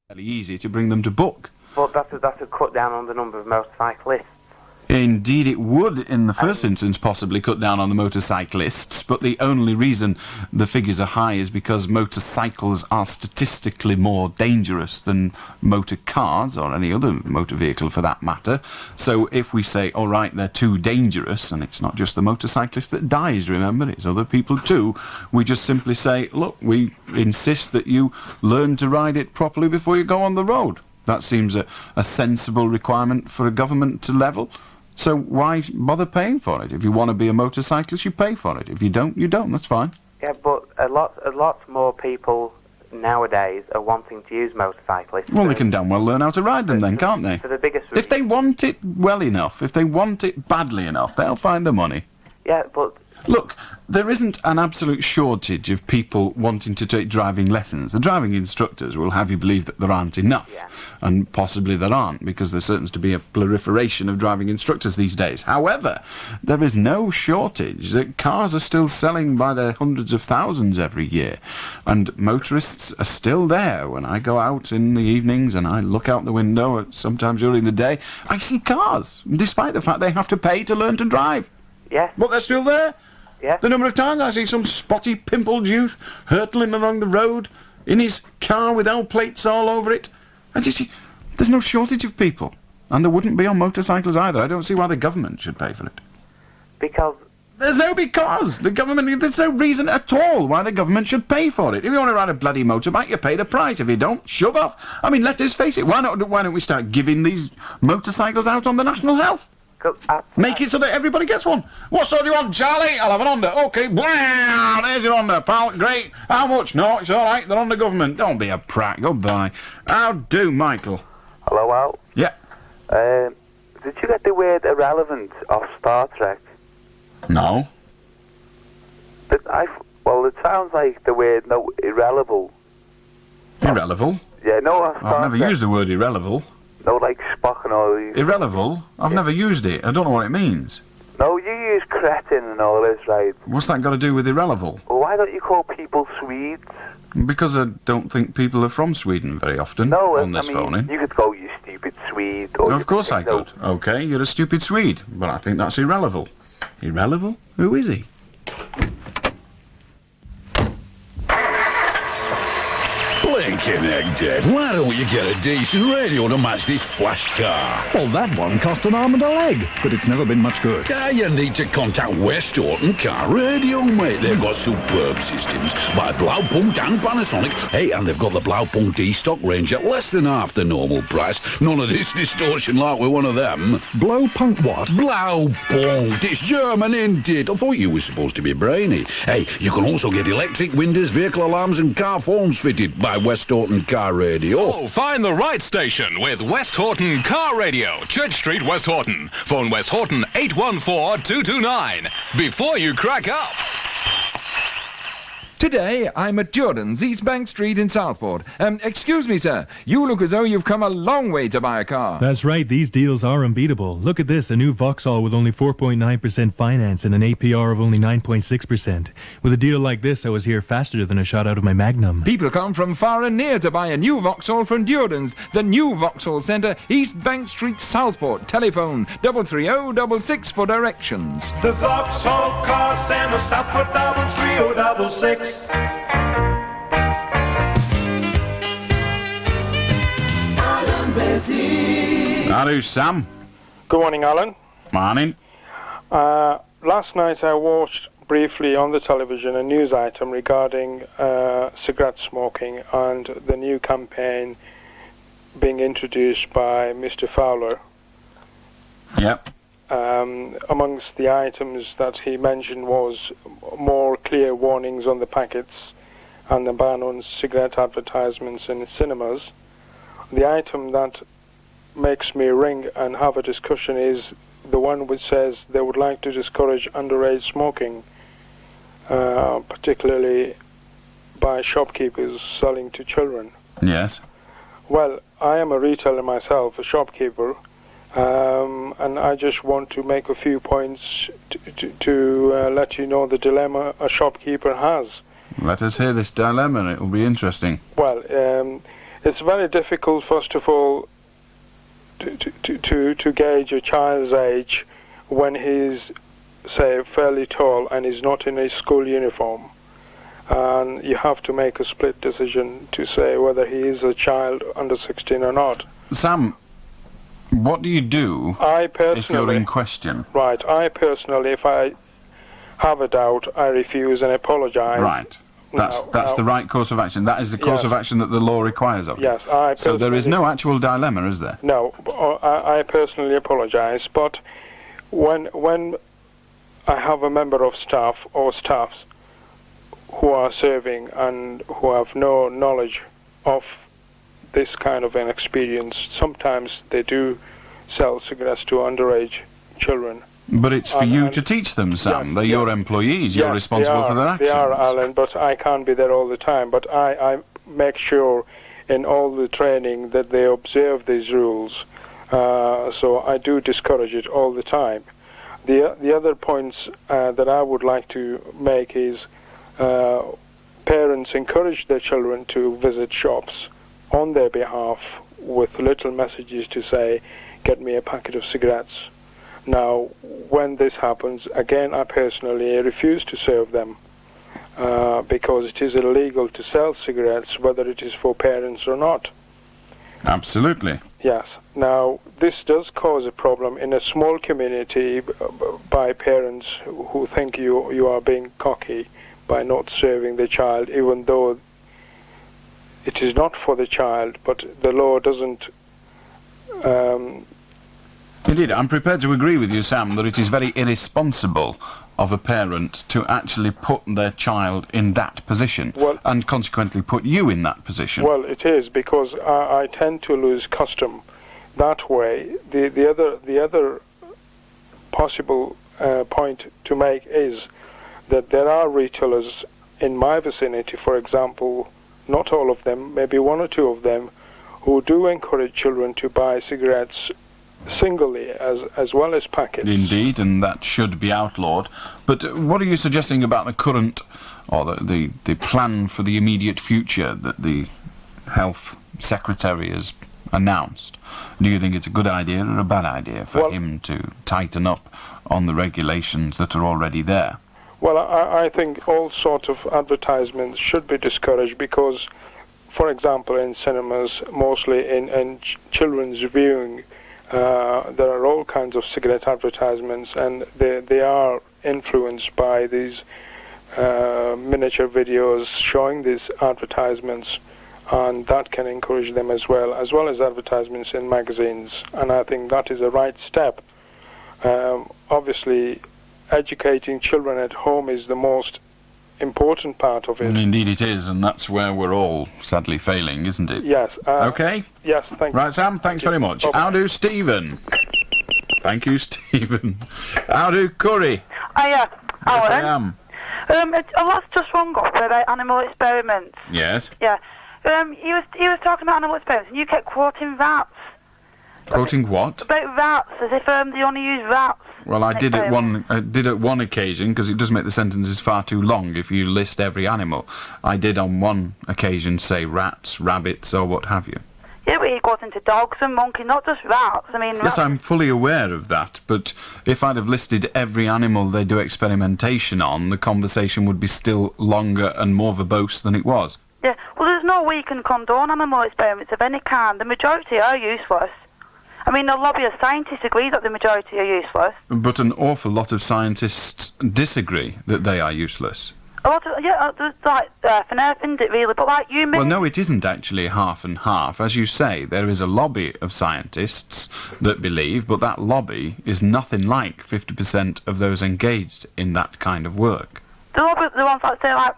Fairly easy to bring them to book. But that's a cut down on the number of motorcyclists. Indeed it would, in the first instance, possibly cut down on the motorcyclists, but the only reason the figures are high is because motorcycles are statistically more dangerous than motor cars, or any other motor vehicle for that matter. So if we say, all right, they're too dangerous, and it's not just the motorcyclist that dies, remember, it's other people too, we just simply say, look, we insist that you learn to ride it properly before you go on the road. That seems a sensible requirement for a government to level. So why bother paying for it? If you want to be a motorcyclist, you pay for it. If you don't, you don't. That's fine. Yeah, but a lot more people nowadays are wanting to use motorcyclists. Well, they can damn well learn how to ride them then, can't they? For the biggest If they want it well enough, if they want it badly enough, they'll find the money. Yeah, but... Look, there isn't an absolute shortage of people wanting to take driving lessons. The driving instructors will have you believe that there aren't enough. Yeah. And possibly there aren't, because there seems to be a proliferation of driving instructors these days. However, there is no shortage that cars are still selling by the hundreds of thousands every year. And motorists are still there. When I go out in the evenings and I look out the window, sometimes during the day, I see cars, despite the fact they have to pay to learn to drive. Yeah. But they're still there. Yeah. The number of times I see some spotty, pimpled youth hurtling along the road in his car with L plates all over it. And you see, there's no shortage of people. And there wouldn't be on motorcycles either. I don't see why the government should pay for it. Because... There's no because. The government... There's no reason at all why the government should pay for it. If you want to ride a bloody motorbike, you pay the price. If you don't, shove off. I mean, let us face it. Why don't we start giving these motorcycles out on the national health? Make it so that everybody gets one. What sort do you want, Charlie? I'll have an Honda. OK, blah, there's your Honda, pal. Great. How much? No, it's all right. They're on the government. Don't be a prat. Goodbye. How do, Michael? Hello, Al. Yeah. Did you get the word irrelevant off Star Trek? No. Well, it sounds like the word irrelevant. Irrelevant? Yeah, no, off Star I've never Trek. used the word irrelevant. No, like Spock and all these. Irrelevant? I've never used it. I don't know what it means. No, you use cretin and all this, right? What's that got to do with irrelevant? Well, why don't you call people Swedes? Because I don't think people are from Sweden very often on this phoning. You could go, you stupid Swede. Or Of course I could. OK, you're a stupid Swede. But I think that's irrelevant. Irrelevant? Who is he? Blinking egg, Dad. Why don't you get a decent radio to match this flash car? Well, that one cost an arm and a leg, but it's never been much good. Yeah, you need to contact West Horton Car Radio, mate. They've got superb systems by Blaupunkt and Panasonic. Hey, and they've got the Blaupunkt E-Stock range at less than half the normal price. None of this distortion like with one of them. Blaupunkt what? Blaupunkt. It's German, ain't it? I thought you were supposed to be brainy. Hey, you can also get electric windows, vehicle alarms and car phones fitted by West Horton Car Radio. So find the right station with West Horton Car Radio, Church Street, West Horton. Phone West Horton 814-229 before you crack up. Today, I'm at Jordan's, East Bank Street in Southport. Excuse me, sir. You look as though you've come a long way to buy a car. That's right. These deals are unbeatable. Look at this. A new Vauxhall with only 4.9% finance and an APR of only 9.6%. With a deal like this, I was here faster than a shot out of my Magnum. People come from far and near to buy a new Vauxhall from Jordan's. The new Vauxhall Centre, East Bank Street, Southport. Telephone 33066 for directions. The Vauxhall Car Centre, Southport 33066. Allan Beswick. Hello, Sam. Good morning, Alan. Morning. Last night I watched briefly on the television a news item regarding cigarette smoking and the new campaign being introduced by Mr. Fowler. Yep. Amongst the items that he mentioned was more clear warnings on the packets and the ban on cigarette advertisements in cinemas. The item that makes me ring and have a discussion is the one which says they would like to discourage underage smoking, particularly by shopkeepers selling to children. Yes. Well, I am a retailer myself, a shopkeeper, and I just want to make a few points to let you know the dilemma a shopkeeper has. Let us hear this dilemma, it'll be interesting. Well, it's very difficult, first of all, to gauge a child's age when he's, say, fairly tall and is not in a school uniform. And you have to make a split decision to say whether he is a child under 16 or not. Sam, what do you do if you're in question? Right, I personally, if I have a doubt, I refuse and apologise. Right. That's the right course of action. That is the course of action that the law requires of you. Yes, so there is no actual dilemma, is there? No, I personally apologise, but when I have a member of staff or staffs who are serving and who have no knowledge of this kind of an experience, sometimes they do sell cigarettes to underage children. But it's for you to teach them, Sam. They're your employees. You're responsible for their actions. They are, Alan, but I can't be there all the time. But I make sure in all the training that they observe these rules. So I do discourage it all the time. The other points that I would like to make is parents encourage their children to visit shops on their behalf with little messages to say, get me a packet of cigarettes. Now, when this happens, again, I personally refuse to serve them because it is illegal to sell cigarettes, whether it is for parents or not. Absolutely. Yes. Now, this does cause a problem in a small community by parents who think you are being cocky by not serving the child, even though it is not for the child, but the law doesn't... Indeed, I'm prepared to agree with you, Sam, that it is very irresponsible of a parent to actually put their child in that position, and consequently put you in that position. Well, it is, because I tend to lose custom that way. The other possible point to make is that there are retailers in my vicinity, for example, not all of them, maybe one or two of them, who do encourage children to buy cigarettes singly as well as packets. Indeed, and that should be outlawed. But what are you suggesting about the current, or the plan for the immediate future that the Health Secretary has announced? Do you think it's a good idea or a bad idea for him to tighten up on the regulations that are already there? Well, I think all sorts of advertisements should be discouraged because, for example, in cinemas, mostly in children's viewing, there are all kinds of cigarette advertisements, and they are influenced by these miniature videos showing these advertisements, and that can encourage them as well as advertisements in magazines, and I think that is a right step. Obviously, educating children at home is the most important part of it. Indeed it is, and that's where we're all sadly failing, isn't it? Yes. Okay? Yes, thank you. Right, Sam, thanks very much. How do Stephen? Thank you, Stephen. How do Curry? Hiya, Yes, I Alan. am. A lot's just rung up about animal experiments. Yes? Yeah. He was talking about animal experiments, and you kept quoting rats. Quoting what? About rats, as if they only use rats. Well, I did at one occasion, because it does make the sentences far too long if you list every animal. I did on one occasion say rats, rabbits, or what have you. Yeah, but he goes into dogs and monkeys, not just rats. I mean, Yes, I'm fully aware of that, but if I'd have listed every animal they do experimentation on, the conversation would be still longer and more verbose than it was. Yeah, well, there's no way you can condone animal experiments of any kind. The majority are useless. I mean, the lobby of scientists agree that the majority are useless. But an awful lot of scientists disagree that they are useless. A lot of, there's like half and half, isn't it, really? But like you Well, no, it isn't actually half and half. As you say, there is a lobby of scientists that believe, but that lobby is nothing like 50% of those engaged in that kind of work. The lobby, the ones that say, like,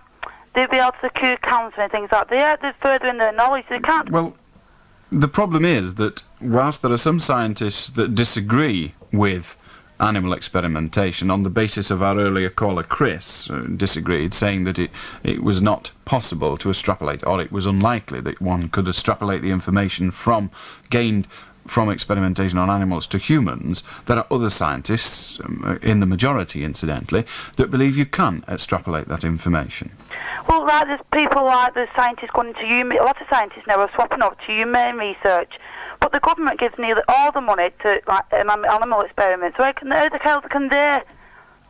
they'd be able to cure cancer and things like that, they're further in their knowledge, they can't... Well, the problem is that whilst there are some scientists that disagree with animal experimentation on the basis of our earlier caller Chris disagreed, saying that it was not possible to extrapolate, or it was unlikely that one could extrapolate the information gained from experimentation on animals to humans, there are other scientists, in the majority incidentally, that believe you can extrapolate that information. Well, like there's people like the scientists going into a lot of scientists now are swapping over to humane research, but the government gives nearly all the money to like animal experiments. So how can they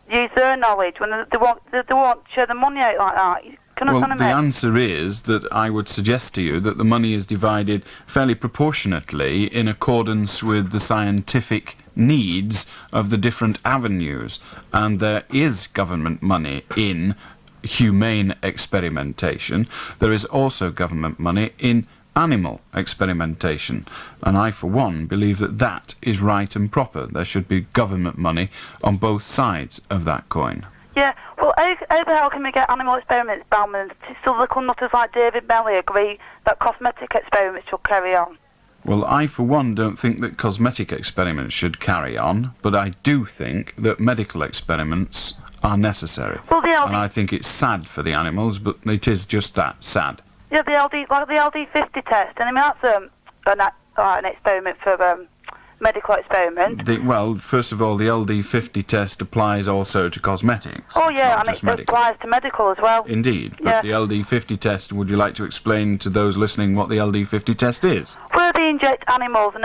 use their knowledge when they won't share the money out like that? Well, the answer is that I would suggest to you that the money is divided fairly proportionately in accordance with the scientific needs of the different avenues, and there is government money in humane experimentation. There is also government money in animal experimentation, and I for one believe that that is right and proper. There should be government money on both sides of that coin. Yeah, well, how can we get animal experiments banned and still the conductors like David Melly agree that cosmetic experiments should carry on? Well, I for one don't think that cosmetic experiments should carry on, but I do think that medical experiments are necessary. Well, and I think it's sad for the animals, but it is just that, sad. Yeah, the LD50 test, and I mean that's an experiment for medical experiment. Well, first of all, the LD50 test applies also to cosmetics. Oh yeah, and it applies to medical as well. Indeed, but the LD50 test, would you like to explain to those listening what the LD50 test is? Where they inject animals, and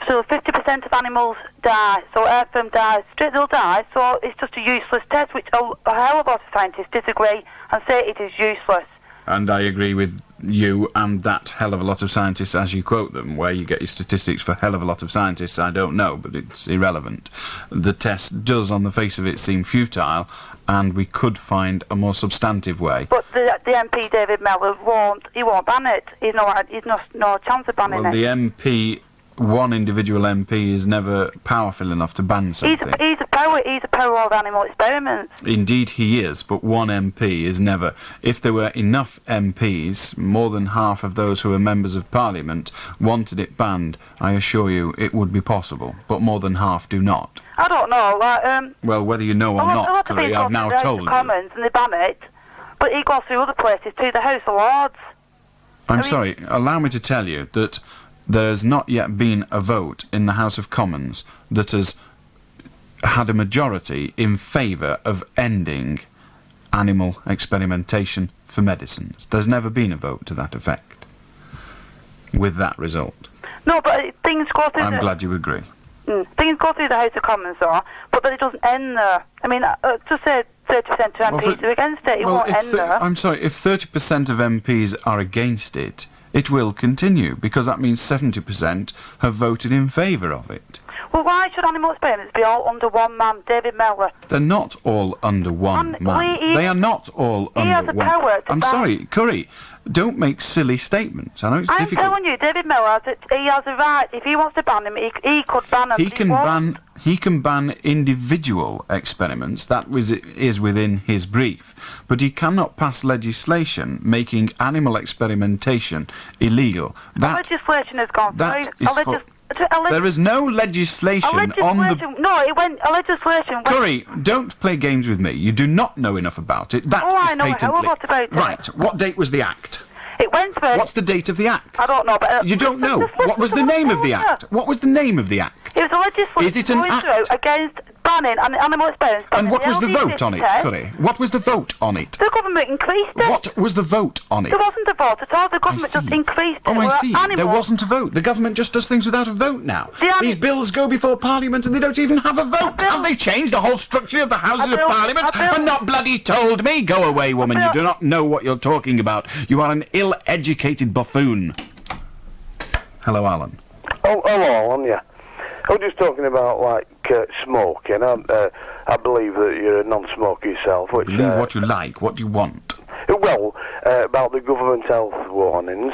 so 50% of animals die, so half of them die, they'll die, so it's just a useless test, which a hell of a lot of scientists disagree and say it is useless. And I agree with you and that hell of a lot of scientists as you quote them. Where you get your statistics for hell of a lot of scientists, I don't know, but it's irrelevant. The test does, on the face of it, seem futile, and we could find a more substantive way. But the MP, David Mellor, won't ban it. He's no chance of banning it. Well, the MP... One individual MP is never powerful enough to ban something. He's a power of animal experiments. Indeed he is, but one MP is never. If there were enough MPs, more than half of those who are members of Parliament wanted it banned, I assure you it would be possible, but more than half do not. I don't know, well, whether you know or not, Curry, I've now told you. Commons and they ban it, but he goes through other places to the House of Lords. I'm sorry, allow me to tell you that there's not yet been a vote in the House of Commons that has had a majority in favour of ending animal experimentation for medicines. There's never been a vote to that effect, with that result. No, but things go through I'm glad you agree. Things go through the House of Commons, though, but then it doesn't end there. I mean, just say 30% of MPs are against it, it won't end there. I'm sorry, if 30% of MPs are against it, it will continue, because that means 70% have voted in favour of it. Well, why should animal experiments be all under one man, David Mellor? They're not all under one man. They are not all under one. He has the power to I'm sorry, Curry, don't make silly statements. I know it's difficult. I'm telling you, David Mellor, he has a right. If he wants to ban them, he could ban them. He can ban individual experiments. That is within his brief. But he cannot pass legislation making animal experimentation illegal. That legislation has gone through. There is no legislation on the... No, legislation... Curry, don't play games with me. You do not know enough about it. That is I know patently... a lot about it. Right, what date was the Act? It went through... What's the date of the Act? I don't know, but... You don't know? What was the name of the Act? What was the name of the Act? It was a legislation is it an act? Against banning animal experiments. And what was the vote on it, Curry? What was the vote on it? The government increased it. What was the vote on it? There wasn't a vote at all. The government just increased it. Oh, I see. There wasn't a vote. The government just does things without a vote now. These bills go before Parliament and they don't even have a vote. Have they changed the whole structure of the Houses of Parliament and not bloody told me? Go away, woman. You do not know what you're talking about. You are an ill-educated buffoon. Hello, Alan. Oh, hello, Alan, yeah. I was just talking about, like, smoking. I believe that you're a non-smoker yourself. Which, believe what you like. What do you want? Well, about the government health warnings,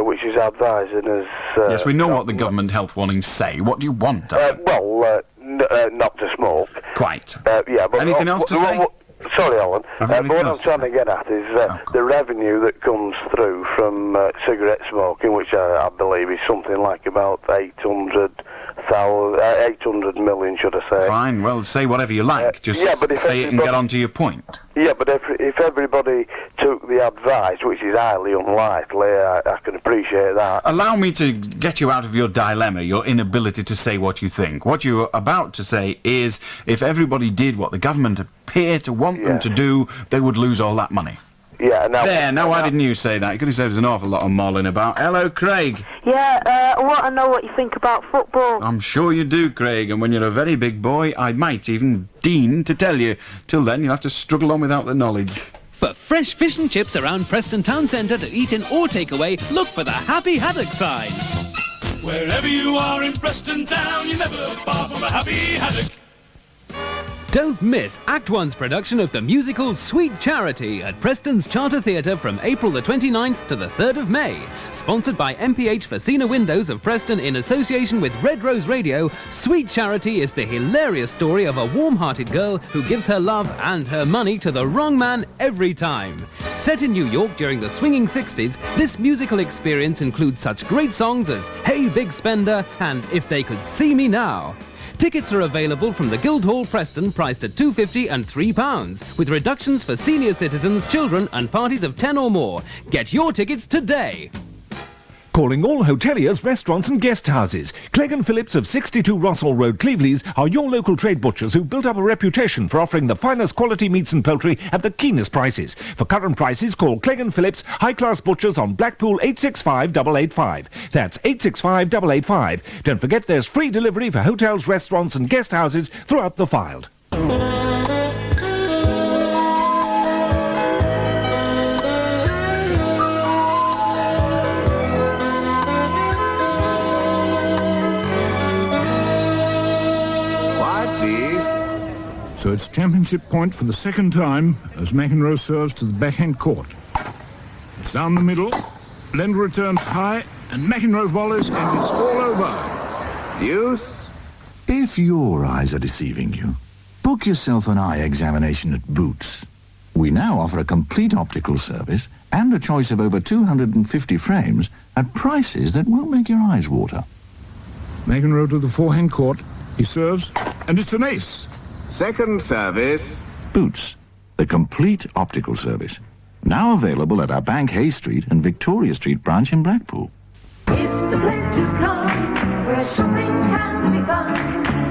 which is advising us... yes, we know what the government health warnings say. What do you want, well, not to smoke. Quite. Yeah, but... Anything else to say? Sorry, Alan. But what I'm trying to get at is the revenue that comes through from cigarette smoking, which I believe is something like about 800 800 million, should I say. Fine, well, say whatever you like. Just yeah, but if say it and get on to your point. Yeah, but if everybody took the advice, which is highly unlikely, I can appreciate that. Allow me to get you out of your dilemma, your inability to say what you think. What you're about to say is, if everybody did what the government appear to want them to do, they would lose all that money. Yeah, now why didn't you say that? You could have said there's an awful lot of mulling about. Hello, Craig. Yeah, I want to know what you think about football. I'm sure you do, Craig, and when you're a very big boy, I might even deign to tell you. Till then, you'll have to struggle on without the knowledge. For fresh fish and chips around Preston Town Centre to eat in or take away, look for the Happy Haddock sign. Wherever you are in Preston Town, you're never far from a Happy Haddock. Don't miss Act 1's production of the musical Sweet Charity at Preston's Charter Theatre from April the 29th to the 3rd of May. Sponsored by MPH Facina Windows of Preston in association with Red Rose Radio, Sweet Charity is the hilarious story of a warm-hearted girl who gives her love and her money to the wrong man every time. Set in New York during the swinging 60s, this musical experience includes such great songs as Hey Big Spender and If They Could See Me Now. Tickets are available from the Guildhall Preston, priced at £2.50 and £3, with reductions for senior citizens, children and parties of 10 or more. Get your tickets today. Calling all hoteliers, restaurants and guest houses. Clegg & Phillips of 62 Russell Road, Cleveleys are your local trade butchers who built up a reputation for offering the finest quality meats and poultry at the keenest prices. For current prices, call Clegg & Phillips High Class Butchers on Blackpool 865 885. That's 865 885. Don't forget there's free delivery for hotels, restaurants and guest houses throughout the Fylde. So it's championship point for the second time as McEnroe serves to the backhand court. It's down the middle, Lend returns high, and McEnroe volleys, and it's all over. Deuce? If your eyes are deceiving you, book yourself an eye examination at Boots. We now offer a complete optical service and a choice of over 250 frames at prices that will make your eyes water. McEnroe to the forehand court. He serves, and it's an ace. Second service. Boots, the complete optical service. Now available at our Bank Hay Street and Victoria Street branch in Blackpool. It's the place to come, where shopping can be fun.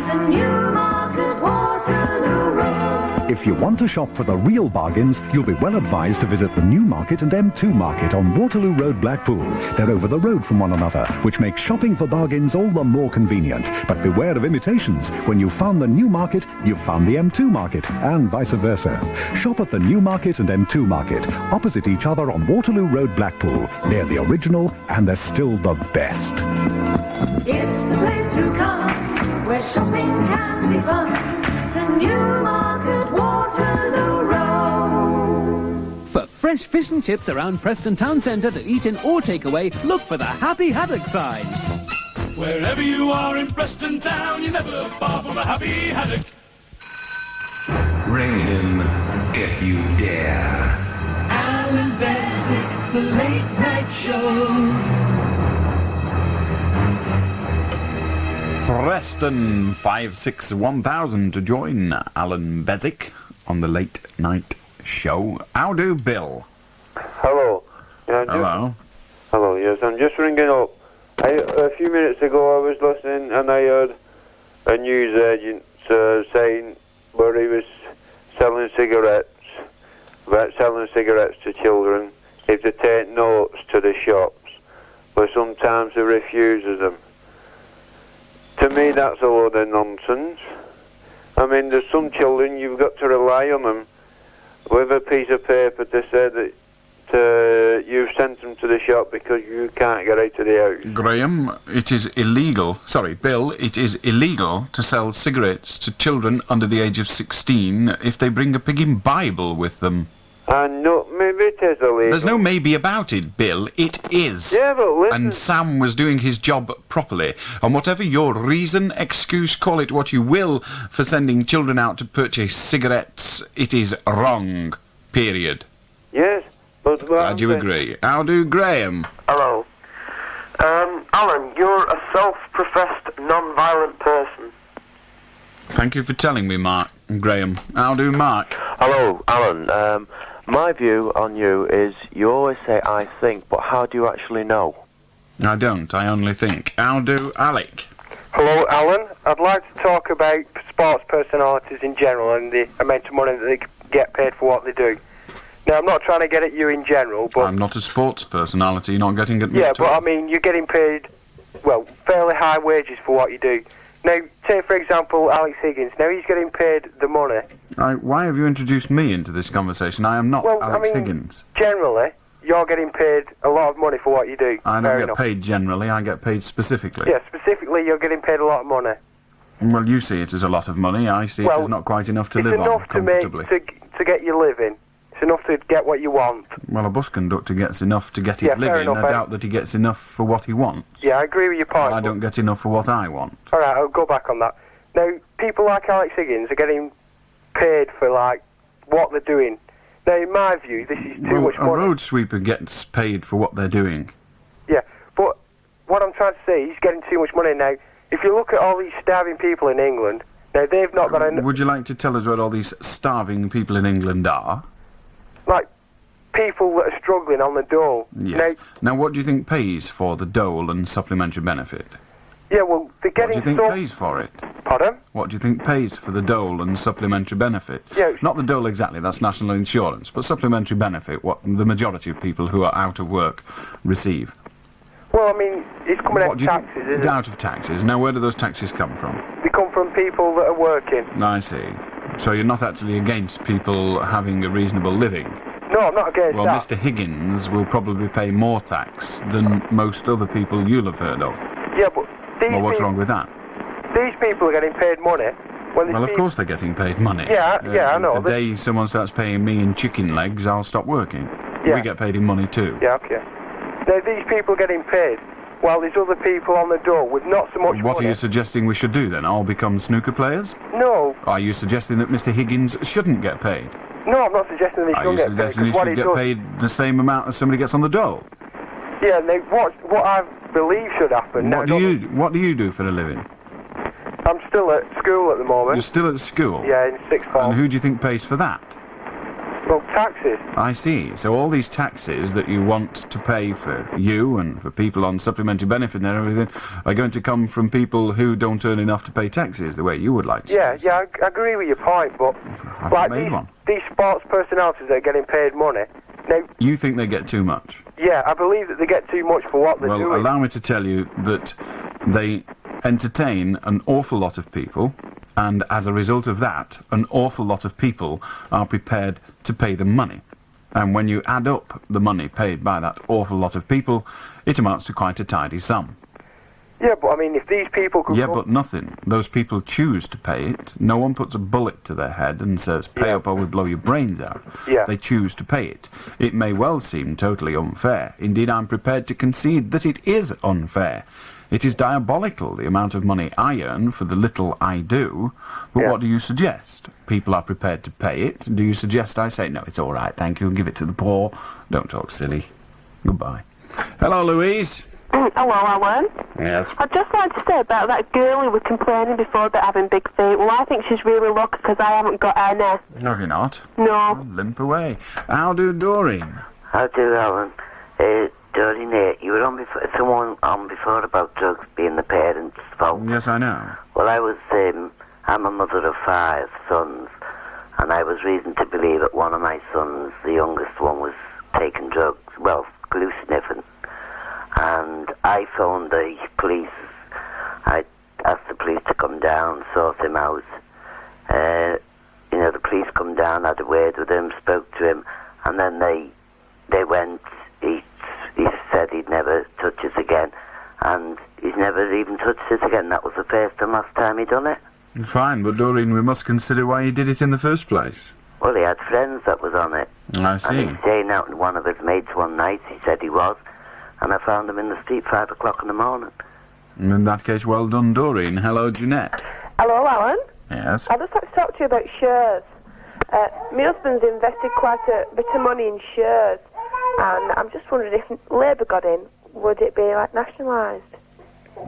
The Newmarket Waterloo Road. If you want to shop for the real bargains, you'll be well advised to visit the Newmarket and M2 Market on Waterloo Road, Blackpool. They're over the road from one another, which makes shopping for bargains all the more convenient. But beware of imitations. When you've found the Newmarket, you've found the M2 Market, and vice versa. Shop at the Newmarket and M2 Market, opposite each other on Waterloo Road, Blackpool. They're the original, and they're still the best. It's the place to come, where shopping can be fun. The Newmarket Waterloo Road. For fresh fish and chips around Preston Town Centre to eat in or take away, look for the Happy Haddock sign. Wherever you are in Preston Town, you're never far from a Happy Haddock. Ring him if you dare. Allan Beswick, the late night show. Preston 561,000 to join Allan Beswick on the late night show. How do, Bill? Hello. Yeah, Hello. Hello, yes, I'm just ringing up. A few minutes ago I was listening and I heard a news agent saying where he was selling cigarettes, about selling cigarettes to children if they take notes to the shops, but sometimes he refuses them. To me, that's a load of nonsense. I mean, there's some children, you've got to rely on them with a piece of paper to say that you've sent them to the shop because you can't get out of the house. Graham, it is illegal. Sorry, Bill, it is illegal to sell cigarettes to children under the age of 16 if they bring a Piggin Bible with them. And no, maybe it is illegal. There's no maybe about it, Bill. It is. Yeah, but listen. And Sam was doing his job properly. And whatever your reason, excuse, call it what you will, for sending children out to purchase cigarettes, it is wrong. Period. Yes, but... Glad you agree. How do, Graham? Hello. I Alan, you're a self-professed non-violent person. Thank you for telling me, Mark. Graham. How do, Mark? Hello, Alan. My view on you is you always say I think, but how do you actually know? I don't. I only think. How do, Alec? Hello, Alan. I'd like to talk about sports personalities in general and the amount of money that they get paid for what they do. Now, I'm not trying to get at you in general, but... I'm not a sports personality, not getting at me yeah, at all. but I mean, you're getting paid, well, fairly high wages for what you do. Now, take, for example, Alex Higgins. Now, he's getting paid the money. Why have you introduced me into this conversation? I am not Alex Higgins. Generally, you're getting paid a lot of money for what you do. I don't get paid generally, I get paid specifically. Yeah, specifically, you're getting paid a lot of money. Well, you see it as a lot of money. I see it as not quite enough to live on comfortably. It's enough to get you living. It's enough to get what you want. Well, a bus conductor gets enough to get his living. Enough, I doubt that he gets enough for what he wants. Yeah, I agree with your point. I don't get enough for what I want. All right, I'll go back on that. Now, people like Alex Higgins are getting paid for, like, what they're doing. Now, in my view, this is too much money. A road sweeper gets paid for what they're doing. Yeah, but what I'm trying to say, he's getting too much money now. If you look at all these starving people in England, now they've not got enough... Would you like to tell us what all these starving people in England are? Like, people that are struggling on the dole. Yes. Now, what do you think pays for the dole and supplementary benefit? Yeah, well, they're getting... What do you think pays for it? Pardon? What do you think pays for the dole and supplementary benefit? Yeah. Not the dole exactly, that's national insurance, but supplementary benefit, what the majority of people who are out of work receive. Well, I mean, it's coming out of taxes, isn't it? Out of taxes. Now, where do those taxes come from? They come from people that are working. I see. So you're not actually against people having a reasonable living? No, I'm not against that. that. Well, Mr. Higgins will probably pay more tax than most other people you'll have heard of. Yeah, but well, what's wrong with that? These people are getting paid money. Well, of course they're getting paid money. Yeah, I know. The day someone starts paying me in chicken legs, I'll stop working. Yeah. We get paid in money too. Yeah, okay. Now, these people are getting paid, while there's other people on the door with not so much money. What are you suggesting we should do then? All become snooker players? No. Are you suggesting that Mr. Higgins shouldn't get paid? No, I'm not suggesting that he shouldn't get paid. Are you suggesting he should get paid the same amount as somebody gets on the dole? Yeah, now, what I believe should happen... What do you do for a living? I'm still at school at the moment. You're still at school? Yeah, in sixth form. And who do you think pays for that? Well, taxes. I see. So all these taxes that you want to pay for you and for people on supplementary benefit and everything are going to come from people who don't earn enough to pay taxes the way you would like to. Yeah, I agree with your point, but like these sports personalities that are getting paid money. Now, you think they get too much? Yeah, I believe that they get too much for what they're doing. Well, allow me to tell you that they entertain an awful lot of people, and as a result of that, an awful lot of people are prepared to pay them money. And when you add up the money paid by that awful lot of people, it amounts to quite a tidy sum. Yeah, but I mean, if these people could... Yeah, but nothing. Those people choose to pay it. No one puts a bullet to their head and says, pay up or we'll blow your brains out. Yeah. They choose to pay it. It may well seem totally unfair. Indeed, I'm prepared to concede that it is unfair. It is diabolical, the amount of money I earn for the little I do. But what do you suggest? People are prepared to pay it. Do you suggest I say, no, it's all right, thank you, and give it to the poor? Don't talk silly. Goodbye. Hello, Louise. Hello, Alan. Yes. I'd just like to say about that girl who was complaining before about having big feet. Well, I think she's really lucky because I haven't got any. No, have you not? No. Oh, limp away. How do, Doreen? How do, Alan? Doreen, you were on before, someone on before about drugs being the parents' fault. Yes, I know. Well, I'm a mother of 5 sons, and I was reason to believe that one of my sons, the youngest one, was taking drugs, well, glue sniffing. And I phoned the police. I asked the police to come down, sort him out. The police come down, had a word with him, spoke to him, and then they went. He said he'd never touch us again, and he's never even touched us again. That was the first and last time he done it. Fine, but Doreen, we must consider why he did it in the first place. Well, he had friends that was on it. I see. And he's staying out with one of his mates one night, he said he was, and I found him in the street 5 o'clock in the morning. In that case, well done, Doreen. Hello, Jeanette. Hello, Alan. Yes? I'd just like to talk to you about shares. My husband's invested quite a bit of money in shares, and I'm just wondering if Labour got in, would it be, like, nationalised?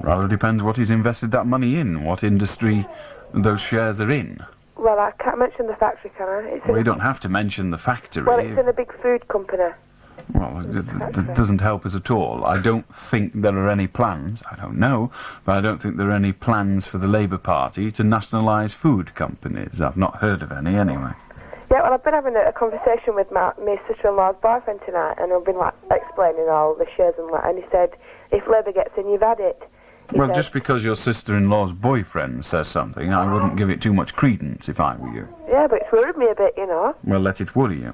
Rather depends what he's invested that money in, what industry those shares are in. Well, I can't mention the factory, can I? It's Well, you don't have to mention the factory. Well, it's in a big food company. Well, it doesn't help us at all. I don't think there are any plans, I don't know, but I don't think there are any plans for the Labour Party to nationalise food companies. I've not heard of any anyway. Yeah, well, I've been having a conversation with my sister-in-law's boyfriend tonight, and I've been explaining all the shares and that, and he said, if Labour gets in, you've had it. Well, just because your sister-in-law's boyfriend says something, I wouldn't give it too much credence if I were you. Yeah, but it's worried me a bit, you know. Well, let it worry you.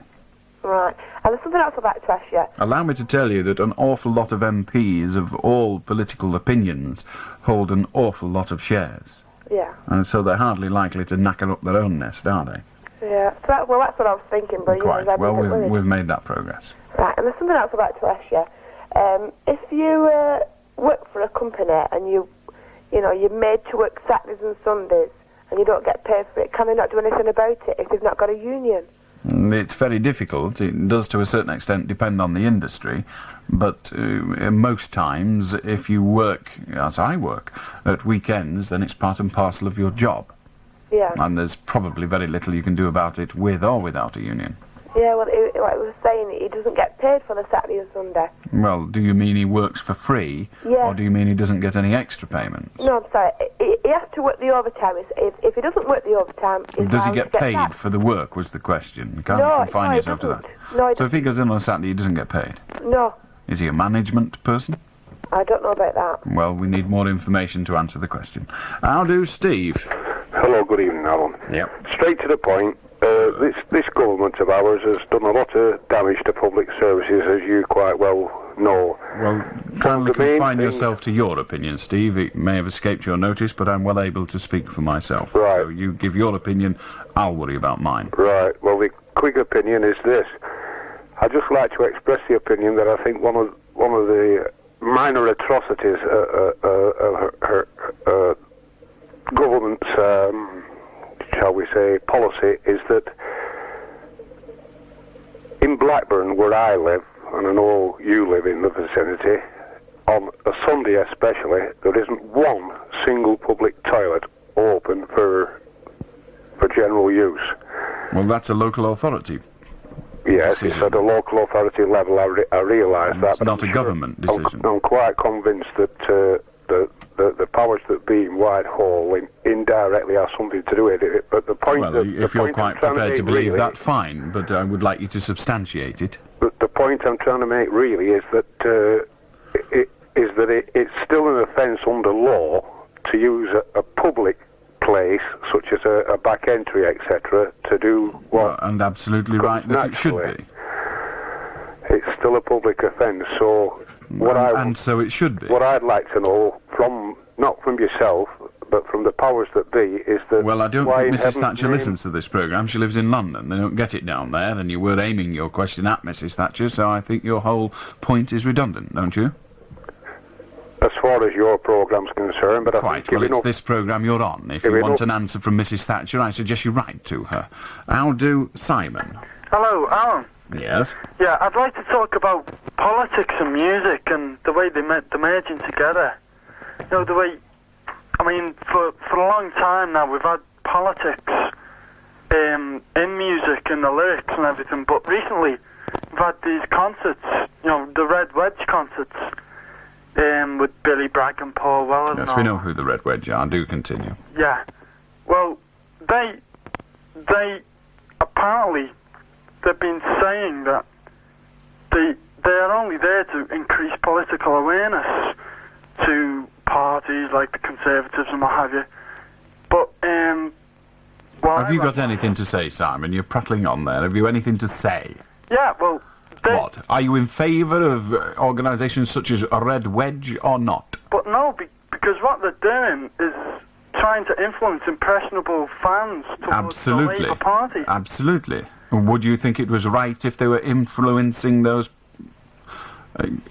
Right. And there's something else I'd like to ask you. Allow me to tell you that an awful lot of MPs of all political opinions hold an awful lot of shares. Yeah. And so they're hardly likely to knacker up their own nest, are they? Yeah. So that's what I was thinking, but Quite. you know, Well, we've made that progress. Right, and there's something else I'd like to ask you. If you work for a company and you're made to work Saturdays and Sundays and you don't get paid for it, can they not do anything about it if they've not got a union? It's very difficult. It does to a certain extent depend on the industry, but most times if you work, as I work, at weekends, then it's part and parcel of your job. Yeah. And there's probably very little you can do about it with or without a union. Yeah, well, like I was saying, he doesn't get paid for the Saturday and Sunday. Well, do you mean he works for free? Yeah. Or do you mean he doesn't get any extra payments? No, I'm sorry. He has to work the overtime. If he doesn't work the overtime... Does he get paid for the work, was the question. You can't confine yourself to that. No, so if he goes in on a Saturday, he doesn't get paid? No. Is he a management person? I don't know about that. Well, we need more information to answer the question. How do, Steve? Hello, good evening, Alan. Yep. Straight to the point. This government of ours has done a lot of damage to public services, as you quite well know. Well, kindly confine yourself to your opinion, Steve. It may have escaped your notice, but I'm well able to speak for myself. Right. So you give your opinion, I'll worry about mine. Right. Well, the quick opinion is this. I'd just like to express the opinion that I think one of the minor atrocities of government's, shall we say, policy is that in Blackburn, where I live, and I know you live in the vicinity, on a Sunday especially, there isn't one single public toilet open for general use. Well, that's a local authority. Yes, it's at a local authority level, I realise that. It's not a government decision. I'm quite convinced that the powers that be in Whitehall indirectly have something to do with it. But the point well, if you're quite prepared to believe that, fine, but I would like you to substantiate it. The point I'm trying to make really is that it's still an offence under law to use a public place, such as a back entry, etc., to do what... Well, and absolutely right that it should be. It's still a public offence, so... so it should be. What I'd like to know, not from yourself, but from the powers that be, is that... Well, I don't think Mrs. Thatcher listens to this programme. She lives in London. They don't get it down there, and you were aiming your question at Mrs. Thatcher, so I think your whole point is redundant, don't you? As far as your programme's concerned, but Quite. Well, it's this programme you're on. If you want an answer from Mrs. Thatcher, I suggest you write to her. How do Simon? Hello, Alan. Yes? Yeah, I'd like to talk about politics and music and the way they're merging together. You know, the way... I mean, for a long time now, we've had politics in music and the lyrics and everything, but recently we've had these concerts, you know, the Red Wedge concerts, with Billy Bragg and Paul Weller. Yes, we know who the Red Wedge are. Do continue. Yeah. Well, they apparently, they've been saying that they are only there to increase political awareness to parties like the Conservatives and what have you. But, have you got anything to say, Simon? You're prattling on there. Have you anything to say? Yeah, well... What? Are you in favour of organisations such as Red Wedge or not? But no, because what they're doing is trying to influence impressionable fans towards the Labour Party. Absolutely. Would you think it was right if they were influencing those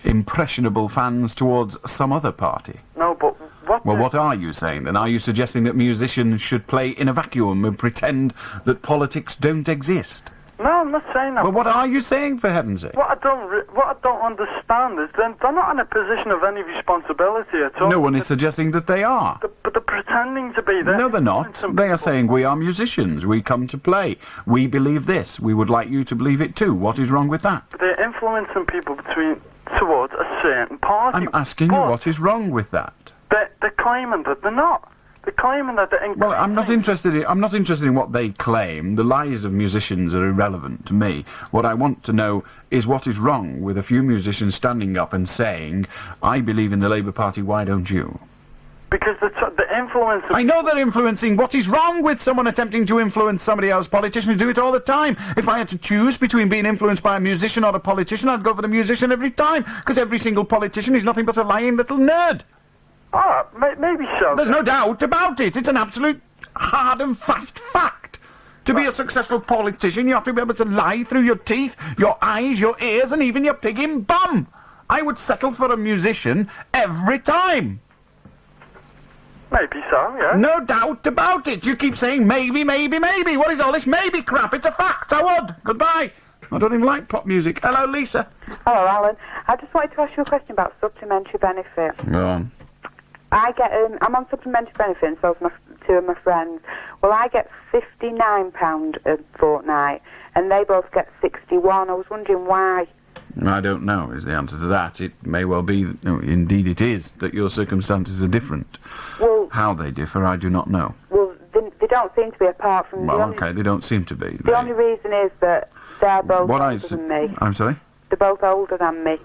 impressionable fans towards some other party? No, but what... Well, what are you saying then? Are you suggesting that musicians should play in a vacuum and pretend that politics don't exist? No, I'm not saying that. Well, what are you saying, for heaven's sake? What I don't understand is they're not in a position of any responsibility at all. No one is suggesting that they are. But they're pretending to be. No, they're not. They are saying we are musicians. We come to play. We believe this. We would like you to believe it too. What is wrong with that? They're influencing people towards a certain party. I'm asking you what is wrong with that. They're claiming that they're not. They're claiming that they're Well, I'm not interested in what they claim. The lies of musicians are irrelevant to me. What I want to know is what is wrong with a few musicians standing up and saying, I believe in the Labour Party, why don't you? Because the influence... I know they're influencing. What is wrong with someone attempting to influence somebody else? Politicians do it all the time. If I had to choose between being influenced by a musician or a politician, I'd go for the musician every time, because every single politician is nothing but a lying little nerd. Oh, maybe so. There's no doubt about it. It's an absolute hard and fast fact. To be a successful politician, you have to be able to lie through your teeth, your eyes, your ears, and even your pigging bum. I would settle for a musician every time. Maybe so, yeah. No doubt about it. You keep saying maybe, maybe, maybe. What is all this maybe crap? It's a fact. I would. Goodbye. I don't even like pop music. Hello, Lisa. Hello, Alan. I just wanted to ask you a question about supplementary benefit. Go on. I'm on supplementary benefit, and so is two of my friends. Well, I get £59 a fortnight, and they both get 61. I was wondering why. I don't know is the answer to that. It may well be, indeed it is, that your circumstances are different. Well, how they differ, I do not know. Well, they don't seem to be, apart from... Well, okay, they don't seem to be. The only reason is that they're both older than me. I'm sorry? They're both older than me.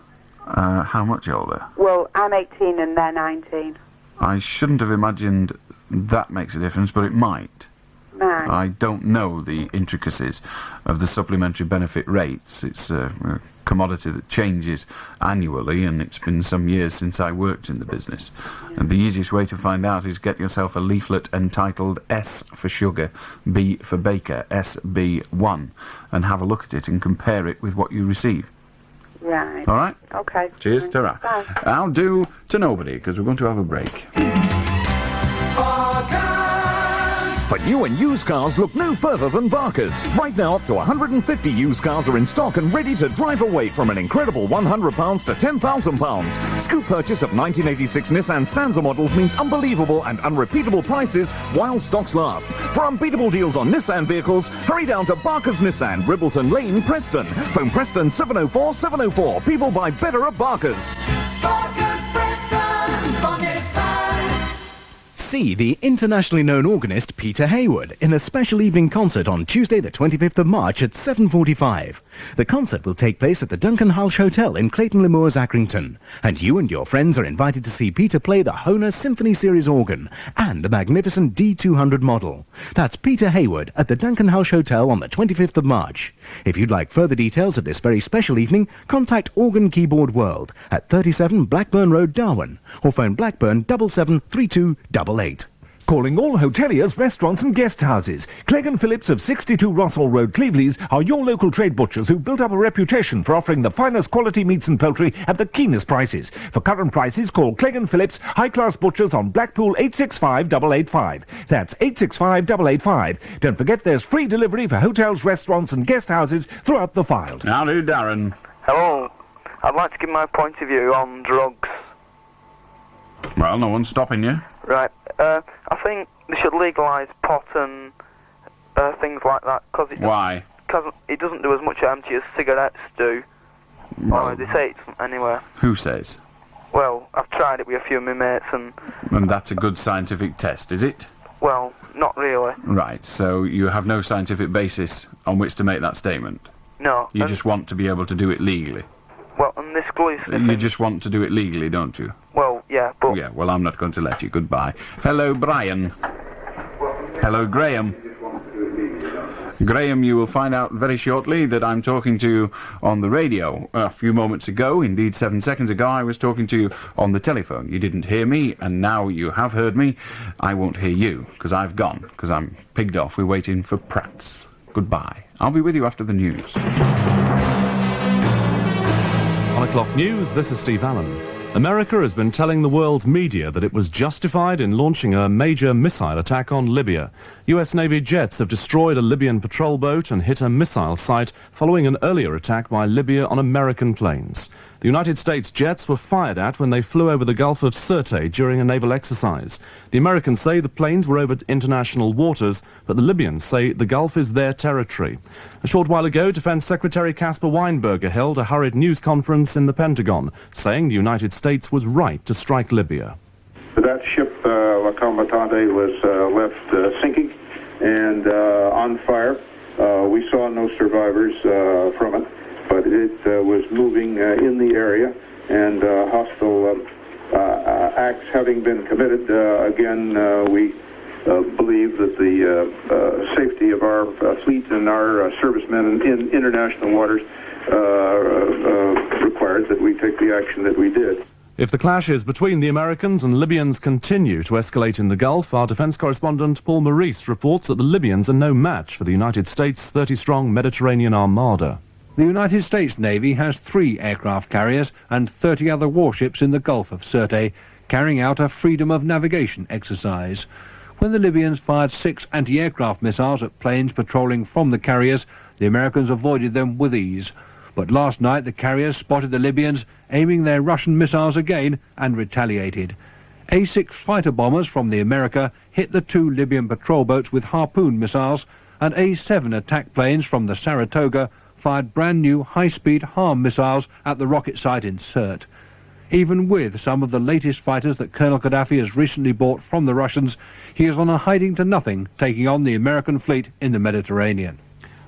How much older? Well, I'm 18 and they're 19. I shouldn't have imagined that makes a difference, but it might. Right. I don't know the intricacies of the supplementary benefit rates. It's a commodity that changes annually, and it's been some years since I worked in the business. And the easiest way to find out is get yourself a leaflet entitled S for Sugar, B for Baker, SB1, and have a look at it and compare it with what you receive. Right. All right? Okay. Cheers, ta-ra. Bye. I'll do to nobody, because we're going to have a break. For new and used cars, look no further than Barker's. Right now, up to 150 used cars are in stock and ready to drive away from an incredible £100 to £10,000. Scoop purchase of 1986 Nissan Stanza models means unbelievable and unrepeatable prices while stocks last. For unbeatable deals on Nissan vehicles, hurry down to Barker's Nissan, Ribbleton Lane, Preston. Phone Preston 704 704. People buy better at Barker's. Barker's Preston, Bonnet. See the internationally known organist Peter Hayward in a special evening concert on Tuesday the 25th of March at 7:45. The concert will take place at the Duncan Hulsh Hotel in Clayton Le Moors, Accrington, and you and your friends are invited to see Peter play the Hohner Symphony Series organ and a magnificent D200 model. That's Peter Hayward at the Duncan Hulsh Hotel on the 25th of March. If you'd like further details of this very special evening, contact Organ Keyboard World at 37 Blackburn Road, Darwin, or phone Blackburn 773288. Calling all hoteliers, restaurants and guest houses. Clegg & Phillips of 62 Russell Road, Cleveleys are your local trade butchers who built up a reputation for offering the finest quality meats and poultry at the keenest prices. For current prices, call Clegg & Phillips High-Class Butchers on Blackpool 865-885. That's 865-885. Don't forget there's free delivery for hotels, restaurants and guest houses throughout the Fylde. Now do Darren. Hello. I'd like to give my point of view on drugs. Well, no one's stopping you. Right. I think they should legalise pot and things like that. Why? Because it doesn't do as much harm to you as cigarettes do. Well, or they say it's anyway. Who says? Well, I've tried it with a few of my mates and that's a good scientific test, is it? Well, not really. Right, so you have no scientific basis on which to make that statement? No. You just want to be able to do it legally? Well, and this glucose You just want to do it legally, don't you? Well, yeah, but... Yeah, well, I'm not going to let you. Goodbye. Hello, Brian. Hello, Graham. Graham, you will find out very shortly that I'm talking to you on the radio. A few moments ago, indeed 7 seconds ago, I was talking to you on the telephone. You didn't hear me, and now you have heard me. I won't hear you, because I've gone, because I'm pigged off. We're waiting for Pratt's. Goodbye. I'll be with you after the news. 1 o'clock news, this is Steve Allen. America has been telling the world media that it was justified in launching a major missile attack on Libya. US Navy jets have destroyed a Libyan patrol boat and hit a missile site following an earlier attack by Libya on American planes. The United States jets were fired at when they flew over the Gulf of Sirte during a naval exercise. The Americans say the planes were over international waters, but the Libyans say the Gulf is their territory. A short while ago, Defense Secretary Caspar Weinberger held a hurried news conference in the Pentagon, saying the United States was right to strike Libya. That ship, La Combattante, was left sinking and on fire. We saw no survivors from it, but it was moving in the area, and hostile acts having been committed, again, we believe that the safety of our fleet and our servicemen in international waters required that we take the action that we did. If the clashes between the Americans and Libyans continue to escalate in the Gulf, our defence correspondent Paul Maurice reports that the Libyans are no match for the United States' 30-strong Mediterranean armada. The United States Navy has 3 aircraft carriers and 30 other warships in the Gulf of Sirte, carrying out a freedom of navigation exercise. When the Libyans fired 6 anti-aircraft missiles at planes patrolling from the carriers, the Americans avoided them with ease. But last night the carriers spotted the Libyans aiming their Russian missiles again and retaliated. A-6 fighter bombers from the America hit the 2 Libyan patrol boats with Harpoon missiles, and A-7 attack planes from the Saratoga fired brand new high-speed HARM missiles at the rocket site in Sirte. Even with some of the latest fighters that Colonel Gaddafi has recently bought from the Russians, he is on a hiding-to-nothing, taking on the American fleet in the Mediterranean.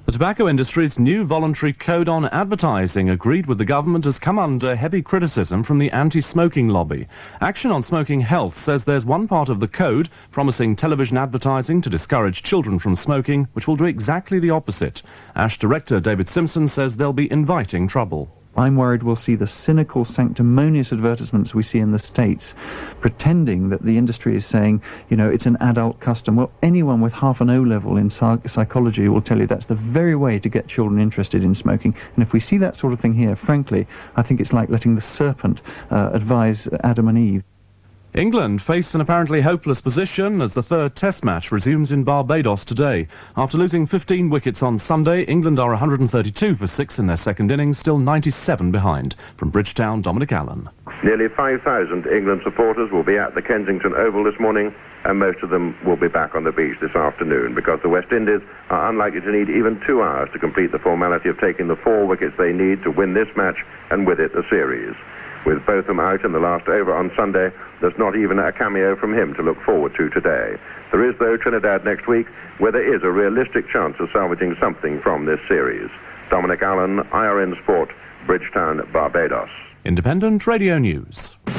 The tobacco industry's new voluntary code on advertising, agreed with the government, has come under heavy criticism from the anti-smoking lobby. Action on Smoking Health says there's one part of the code promising television advertising to discourage children from smoking, which will do exactly the opposite. ASH director David Simpson says they'll be inviting trouble. I'm worried we'll see the cynical, sanctimonious advertisements we see in the States, pretending that the industry is saying, you know, it's an adult custom. Well, anyone with half an O-level in psychology will tell you that's the very way to get children interested in smoking. And if we see that sort of thing here, frankly, I think it's like letting the serpent advise Adam and Eve. England face an apparently hopeless position as the third Test match resumes in Barbados today. After losing 15 wickets on Sunday, England are 132 for 6 in their second innings, still 97 behind. From Bridgetown, Dominic Allen. Nearly 5,000 England supporters will be at the Kensington Oval this morning, and most of them will be back on the beach this afternoon, because the West Indies are unlikely to need even 2 hours to complete the formality of taking the 4 wickets they need to win this match and with it the series. With Botham out in the last over on Sunday, there's not even a cameo from him to look forward to today. There is, though, Trinidad next week, where there is a realistic chance of salvaging something from this series. Dominic Allen, IRN Sport, Bridgetown, Barbados. Independent Radio News. Ring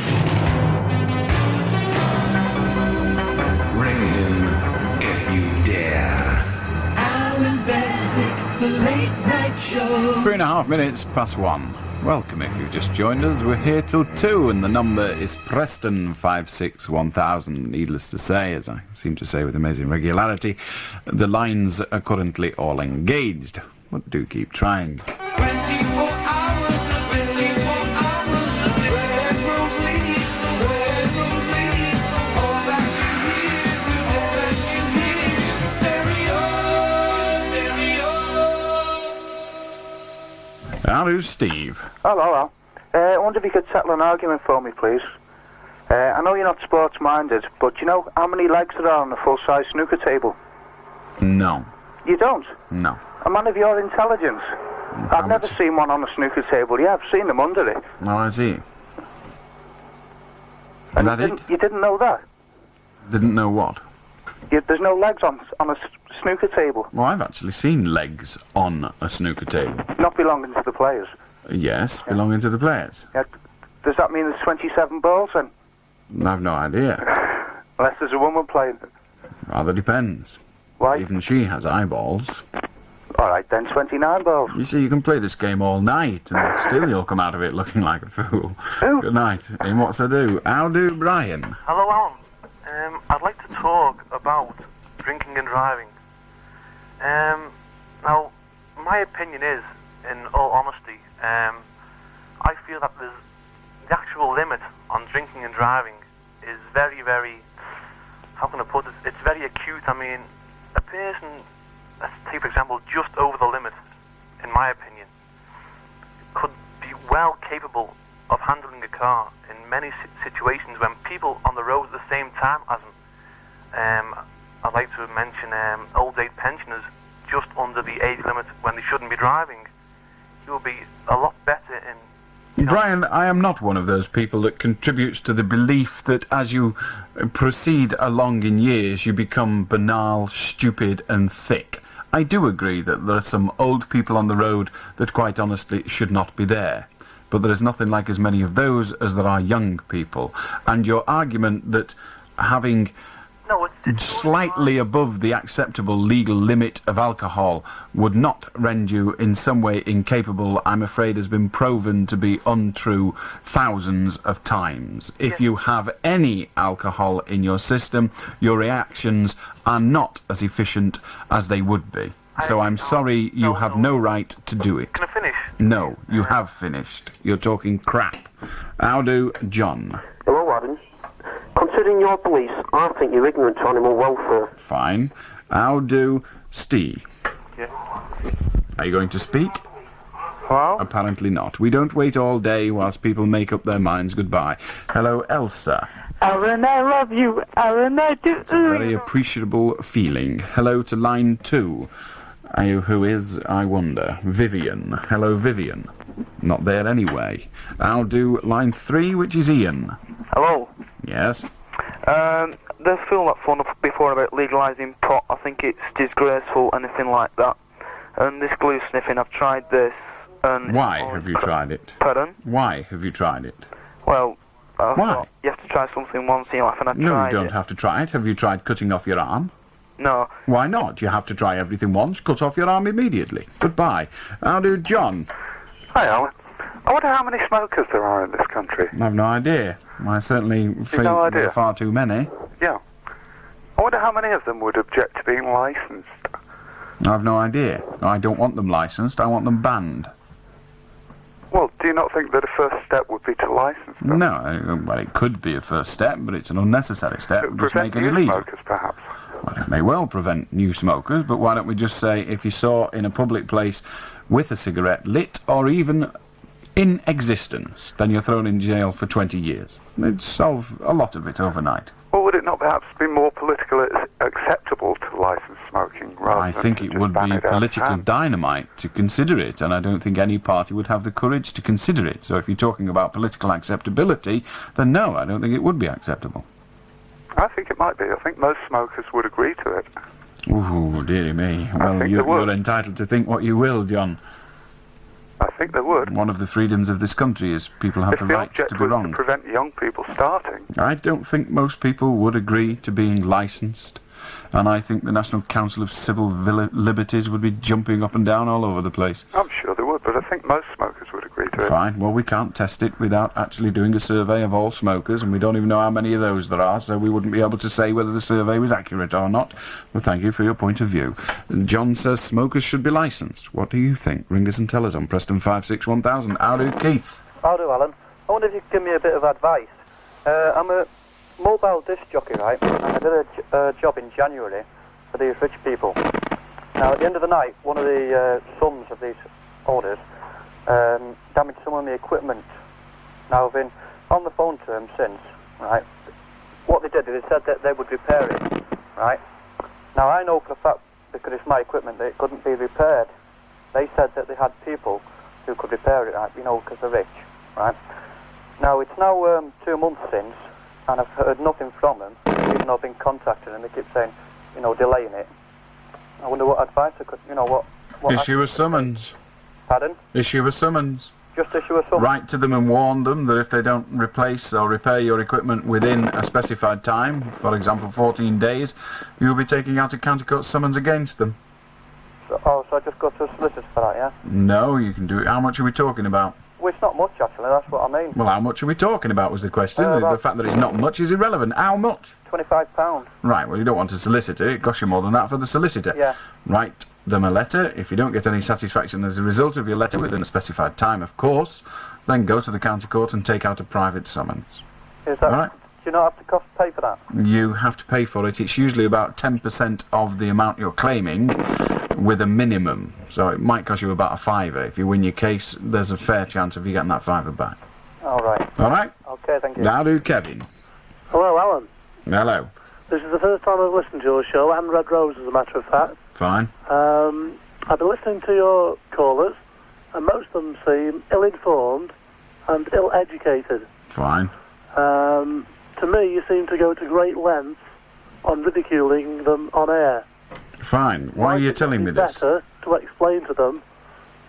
him if you dare. Allan Beswick, the late night show. 3.5 minutes past 1. Welcome if you've just joined us. We're here till 2 and the number is Preston 561,000. Needless to say, as I seem to say with amazing regularity, the lines are currently all engaged. But do keep trying. 24 hours, 24 hours, where grows leaves, where grows leaves, all that you hear, all that you hear, stereo, stereo. Hello, Steve. Hello. I wonder if you could settle an argument for me, please. I know you're not sports-minded, but do you know how many legs there are on a full-size snooker table? No. You don't? No. A man of your intelligence. I've never seen one on a snooker table. Yeah, I've seen them under it. Oh, I see. And that it? You didn't know that? Didn't know what? There's no legs on a snooker table. Well, I've actually seen legs on a snooker table. Not belonging to the players. Yes, belonging to the players. Yeah. Does that mean there's 27 balls then? I've no idea. Unless there's a woman playing. Rather depends. Why? Even she has eyeballs. All right, then 29 balls. You see, you can play this game all night, and still you'll come out of it looking like a fool. Good night. In What's I Do? How do, Brian? Hello, Alan. I'd like to talk about drinking and driving. Now, my opinion is, in all honesty, I feel that there's the actual limit on drinking and driving is very, very, how can I put it, it's very acute. I mean, a person, let's take for example, just over the limit, in my opinion, could be well capable of handling a car in many situations when people on the road at the same time as them. I'd like to mention old age pensioners just under the age limit when they shouldn't be driving. He will be a lot better in... Brian, I am not one of those people that contributes to the belief that as you proceed along in years, you become banal, stupid and thick. I do agree that there are some old people on the road that quite honestly should not be there. But there is nothing like as many of those as there are young people. And your argument that having slightly above the acceptable legal limit of alcohol would not render you in some way incapable, I'm afraid has been proven to be untrue thousands of times. If you have any alcohol in your system, your reactions are not as efficient as they would be. So I'm sorry, you have no right to do it. Can I finish? No, you have finished. You're talking crap. How do John? Hello, Adam. Considering your beliefs, I think you're ignorant to animal welfare. Fine. How do Steve? Yeah. Are you going to speak? Hello? Apparently not. We don't wait all day whilst people make up their minds. Goodbye. Hello, Elsa. Aaron, I love you. Aaron, I do. It's a very appreciable feeling. Hello to line 2. Who is, I wonder? Vivian. Hello, Vivian. Not there anyway. I'll do line 3, which is Ian. Hello. Yes? There's a film that's phoned up before about legalising pot. I think it's disgraceful, anything like that. And this glue sniffing, I've tried this. And why have you tried it? Pardon? Why have you tried it? Well, why? You have to try something once in your life, and I tried it. No, you don't have to try it. Have you tried cutting off your arm? No. Why not? You have to try everything once, cut off your arm immediately. Goodbye. How do John? Hi, Alan. I wonder how many smokers there are in this country. I have no idea. I certainly feel no there idea? are far too many. Yeah. I wonder how many of them would object to being licensed. I have no idea. I don't want them licensed. I want them banned. Well, do you not think that a first step would be to license them? No, well, it could be a first step, but it's an unnecessary step. To Just make prevent it new illegal. smokers, perhaps. Well, it may well prevent new smokers, but why don't we just say if you saw in a public place with a cigarette lit or even in existence, then you're thrown in jail for 20 years. It'd solve a lot of it overnight. Or would it not perhaps be more politically acceptable to license smoking rather I than think to it just would ban be it out of political hand? dynamite to consider it, and I don't think any party would have the courage to consider it. So if you're talking about political acceptability, then no, I don't think it would be acceptable. I think it might be. I think most smokers would agree to it. Ooh, dearie me. Well, you're entitled to think what you will, John. I think they would. One of the freedoms of this country is people have If the the right object to be was wrong. to prevent young people starting. I don't think most people would agree to being licensed, and I think the National Council of Civil Liberties would be jumping up and down all over the place. I'm sure they would, but I think most smokers would agree to it. Fine, well, we can't test it without actually doing a survey of all smokers, and we don't even know how many of those there are, so we wouldn't be able to say whether the survey was accurate or not. Well, thank you for your point of view. John says smokers should be licensed. What do you think? Ring us and tell us on Preston 561,000. How do Keith? How do, Alan? I wonder if you could give me a bit of advice. I'm a mobile disc jockey, right? And I did a job in January for these rich people. Now, at the end of the night, one of the sons of these owners damaged some of my equipment. Now, I've been on the phone to them since, right? What they did is they said that they would repair it, right? Now, I know for a fact, because it's my equipment, that it couldn't be repaired. They said that they had people who could repair it, right? You know, because they're rich, right? Now, it's now 2 months since, and I've heard nothing from them, even though I've been contacting them. They keep saying, you know, delaying it. I wonder what advice I could, you know, what Issue a summons. Pardon? Issue a summons. Just issue a summons? Write to them and warn them that if they don't replace or repair your equipment within a specified time, for example 14 days, you'll be taking out a county court summons against them. So I just go to a solicitor for that, yeah? No, you can do it. How much are we talking about? Well, it's not much, actually, that's what I mean. Well, how much are we talking about was the question. The fact that it's not much is irrelevant. How much? £25. Right, well, you don't want a solicitor. It costs you more than that for the solicitor. Yeah. Write them a letter. If you don't get any satisfaction as a result of your letter within a specified time, of course, then go to the county court and take out a private summons. Is that, All right? do you not have to pay for that? You have to pay for it. It's usually about 10% of the amount you're claiming with a minimum. So it might cost you about a fiver. If you win your case, there's a fair chance of you getting that fiver back. All right. All right? Okay, thank you. Now do Kevin. Hello, Alan. Hello. This is the first time I've listened to your show, and Red Rose, as a matter of fact. Fine. I've been listening to your callers, and most of them seem ill-informed and ill-educated. Fine. To me, you seem to go to great lengths on ridiculing them on air. Fine. Why are you telling me this? Better to explain to them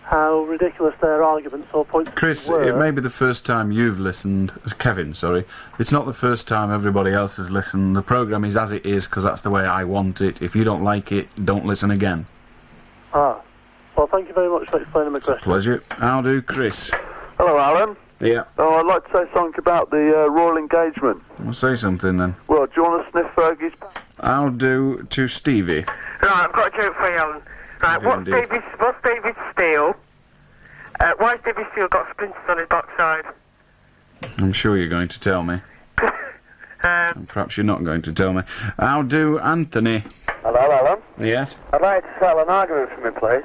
how ridiculous their arguments or points Chris, were. it may be the first time you've listened. Kevin, sorry. It's not the first time everybody else has listened. The programme is as it is because that's the way I want it. If you don't like it, don't listen again. Ah. Well, thank you very much for explaining my question. Pleasure. How do, Chris? Hello, Alan. Yeah. Oh, I'd like to say something about the Royal Engagement. Well, say something then. Well, do you want to sniff Fergie's? I'll do to Stevie. Right, I've got a joke for you, Alan. Right, what's David Steele? Why's David Steele got splinters on his backside? I'm sure you're going to tell me. And perhaps you're not going to tell me. I'll do Anthony. Hello, Alan. Yes? I'd like to settle an argument for me, please.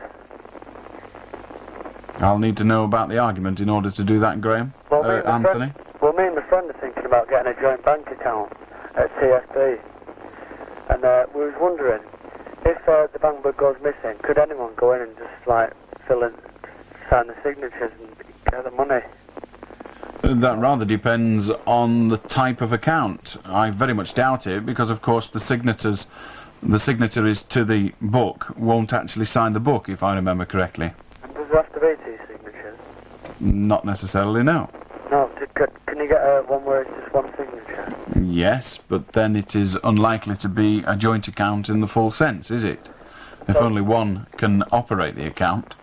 I'll need to know about the argument in order to do that, Graham. Well, Anthony? Me and my friend are thinking about getting a joint bank account at TFB. And we was wondering, if the bank book goes missing, could anyone go in and just, like, sign the signatures and get the money? That rather depends on the type of account. I very much doubt it, because, of course, the signatories to the book won't actually sign the book, if I remember correctly. And does there have to be two signatures? Not necessarily, no. No, can you get one where it's just one signature? Yes, but then it is unlikely to be a joint account in the full sense, is it? If only one can operate the account.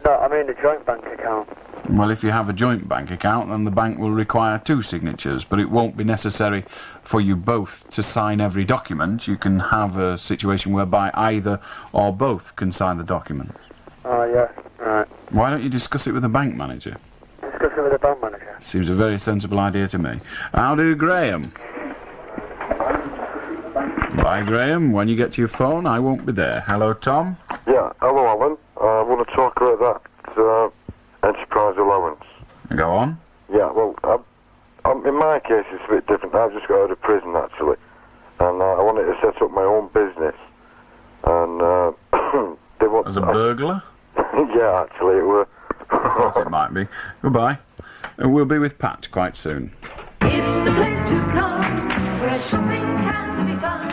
No, I mean a joint bank account. Well, if you have a joint bank account, then the bank will require two signatures, but it won't be necessary for you both to sign every document. You can have a situation whereby either or both can sign the document. Oh, yeah, right. Why don't you discuss it with the bank manager? Discuss it with the bank manager? Seems a very sensible idea to me. How do, Graham? Bye, Graham. When you get to your phone, I won't be there. Hello, Tom? Yeah, hello, Alan. I want to talk about that enterprise allowance. Go on. Yeah, well, in my case, it's a bit different. I've just got out of prison, actually, and I wanted to set up my own business. And they want... As a burglar? Yeah, actually, it were. I thought it might be. Goodbye. We'll be with Pat quite soon. It's the place to come, where shopping can be found.